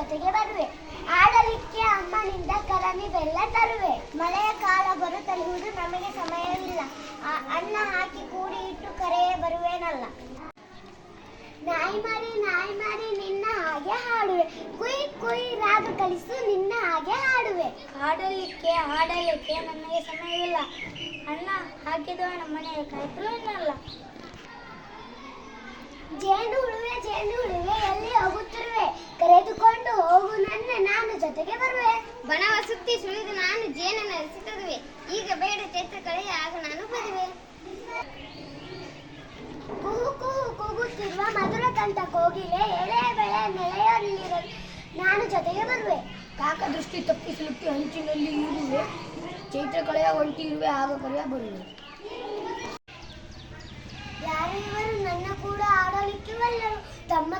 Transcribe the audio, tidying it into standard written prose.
ಜೊತೆಗೆ ಬರುವೆ. ಆಡಲಿಕ್ಕೆ ಅಮ್ಮನಿಂದ ಕರನಿ ಬೆಲ್ಲ ತರುವೆ. ಮಳೆಯ ಕಾಲ ಬರುತ್ತಲಿರುವುದು ನಮಗೆ ಸಮಯವಿಲ್ಲ. ಅನ್ನ ಹಾಕಿ ಕೂಡಿ ಇಟ್ಟು ಕರೆಯೇ ಬರುವೇನಲ್ಲ. ನಾಯಿ ಮಾರಿ ನಿನ್ನ ಹಾಗೆ ಹಾಡುವೆ. ಕುಯ್ ಕುಯ್ ರಾಗ ಕಲಿಸು ನಿನ್ನ ಹಾಗೆ ಹಾಡುವೆ. ಹಾಡಲಿಕ್ಕೆ ನನಗೆ ಸಮಯವಿಲ್ಲ. ಅನ್ನ ಹಾಕಿದವ ನಮ್ಮನೆಯ ಕಾಯ್ತು ಏನಲ್ಲ. ಜೇನು ಹುಳುವೆ ಎಲ್ಲಿ ಹೋಗುತ್ತಿರುವೆ. ಕರೆದುಕೊಂಡು ಹೋಗು ನಾನು ಜೊತೆಗೆ ಬರುವೆ. ಬಣವ ಸುತ್ತಿ ಸುಳಿದು ನಾನು ಜೇನನ್ನು ಎಸೆತರುವೆ. ಈಗ ಬೇಡ ಚೈತ್ರ ಕಳೆಯ ಆಗ ನಾನು ಬರುವೆ. ಕುಹು ಕುಹು ಕೂಗುತ್ತಿರುವ ಮಧುರ ಕಂಠ ಕೋಗಿಲೆ ಎಳೆ ಬೆಳೆ ನೆಲೆಯಲ್ಲಿರಲು ನಾನು ಜೊತೆಗೆ ಬರುವೆ. ಕಾಕ ದೃಷ್ಟಿ ತಪ್ಪಿಸಲಿಕ್ಕೆ ಹಂಚಿನಲ್ಲಿ ಇರುವೆ. ಚೈತ್ರ ಕಳೆಯ ಒಂಟಿ ಇರುವೆ ಆಗ ಕರೆಯ ಬರುವೆ. ಯಾರು ಇವರು ನನ್ನ ಕೂಡ ಆಡಲಿಕ್ಕೆ ಬಲ್ಲರು. ತಮ್ಮ